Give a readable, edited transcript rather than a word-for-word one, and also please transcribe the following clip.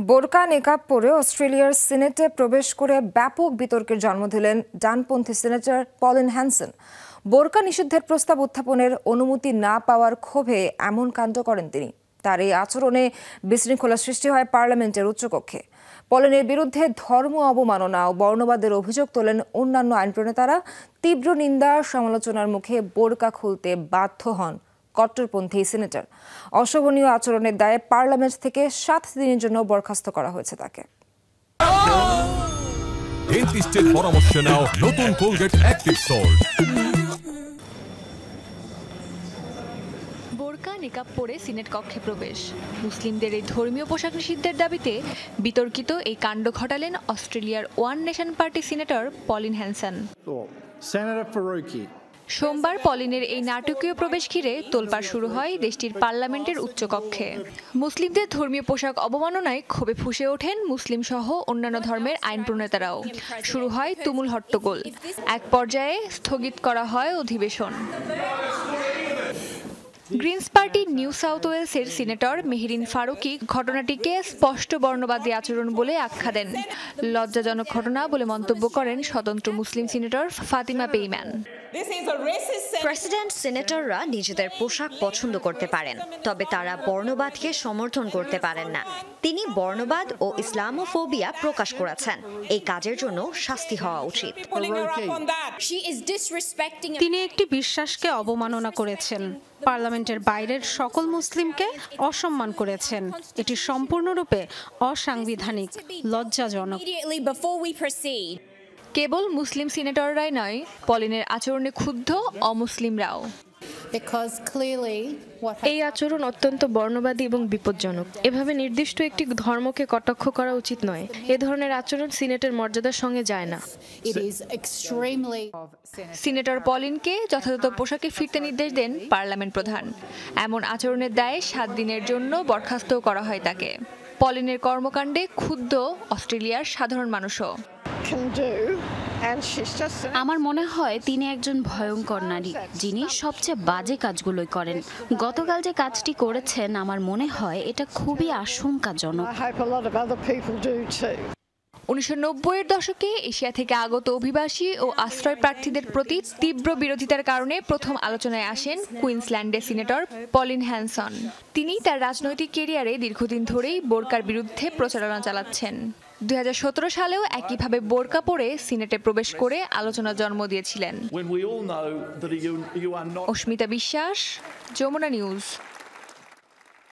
বোরকা নেকাব পরে অস্ট্রেলিয়ার সিনেটে প্রবেশ করে ব্যাপক বিতর্কের জন্ম দিলেন ডানপন্থী সিনেটর পলিন হ্যানসন। বোরকা নিষিদ্ধের প্রস্তাব উত্থাপনের অনুমতি না পাওয়ার ক্ষোভে এমন কাণ্ড করেন তিনি। তার এই আচরণে বিশৃঙ্খলা সৃষ্টি হয় পার্লামেন্টের উচ্চকক্ষে। পলিনের বিরুদ্ধে ধর্ম অবমাননা ও বর্ণবাদের অভিযোগ তোলেন অন্যান্য আইন প্রণেতারা। তীব্র নিন্দা সমালোচনার মুখে বোরকা খুলতে বাধ্য হন কট্টরপন্থী সিনেটর। অশোভনীয় আচরণের দায়ে পার্লামেন্ট থেকে 7 দিনের জন্য বরখাস্ত করা হয়েছে তাকে। ডেন্টিস্টের পরামর্শ নাও নতুন কোলগেট অ্যাক্টিভ সল্ট। বোরকা নিকাব পরে সিনেট কক্ষে প্রবেশ, মুসলিমদের এই ধর্মীয় পোশাক নিষিদ্ধের দাবিতে বিতর্কিত এই কাণ্ড ঘটালেন অস্ট্রেলিয়ার one nation party senator Pauline Hanson. সোমবার পলিনের এই নাটকীয় প্রবেশ ঘিরে তোলপাড় শুরু হয় দেশটির পার্লামেন্টের উচ্চকক্ষে। মুসলিমদের ধর্মীয় পোশাক অবমাননায় ক্ষোভে ফুঁসে ওঠেন মুসলিম সহ অন্যান্য ধর্মের আইন প্রণেতারাও। শুরু হয় তুমুল হট্টগোল। এক পর্যায়ে স্থগিত করা হয় অধিবেশন। গ্রিনস পার্টি নিউ সাউথ ওয়েলসের সিনেটর মেহরিন ফারুকি ঘটনাটিকে স্পষ্ট বর্ণবাদী আচরণ বলে আখ্যা দেন। লজ্জাজনক ঘটনা বলে মন্তব্য করেন স্বতন্ত্র মুসলিম সিনেটর ফাতিমা পেইম্যান। প্রেসিডেন্ট সিনেটররা নিজেদের পোশাক পছন্দ করতে পারেন, তবে তারা বর্ণবাদকে সমর্থন করতে পারেন না। তিনি বর্ণবাদ ও ইসলামোফোবিয়া প্রকাশ করেছেন। এই কাজের জন্য শাস্তি হওয়া উচিত। তিনি একটি বিশ্বাসকে অবমাননা করেছেন, পার্লামেন্টের বাইরের সকল মুসলিমকে অসম্মান করেছেন। এটি সম্পূর্ণরূপে অসাংবিধানিক, লজ্জাজনক। কেবল মুসলিম সিনেটররাই নয়, পলিনের আচরণে ক্ষুব্ধ অমুসলিমরাও। এই আচরণ অত্যন্ত বর্ণবাদী এবং বিপজ্জনক। এভাবে নির্দিষ্ট একটি ধর্মকে কটাক্ষ করা উচিত নয়। এ ধরনের আচরণ সিনেটের মর্যাদার সঙ্গে যায় না। সিনেটর পলিনকে যথাযথ পোশাকে ফিরতে নির্দেশ দেন পার্লামেন্ট প্রধান। এমন আচরণের দায়ে 7 দিনের জন্য বরখাস্ত করা হয় তাকে। পলিনের কর্মকাণ্ডে ক্ষুব্ধ অস্ট্রেলিয়ার সাধারণ মানুষও। আমার মনে হয় তিনি একজন ভয়ঙ্কর নারী, যিনি সবচেয়ে বাজে কাজগুলোই করেন। গতকাল যে কাজটি করেছেন, আমার মনে হয় এটা খুবই আশঙ্কাজনক। 1990-এর দশকে এশিয়া থেকে আগত অভিবাসী ও আশ্রয় প্রার্থীদের প্রতি তীব্র বিরোধিতার কারণে প্রথম আলোচনায় আসেন কুইন্সল্যান্ডের সিনেটর পলিন হ্যানসন। তিনি তার রাজনৈতিক ক্যারিয়ারে দীর্ঘদিন ধরেই বোরকার বিরুদ্ধে প্রচারণা চালাচ্ছেন। 2017 সালেও একইভাবে বোরকা পরে সিনেটে প্রবেশ করে আলোচনা জন্ম দিয়েছিলেন। অস্মিতা বিশ্বাস, যমুনা নিউজ।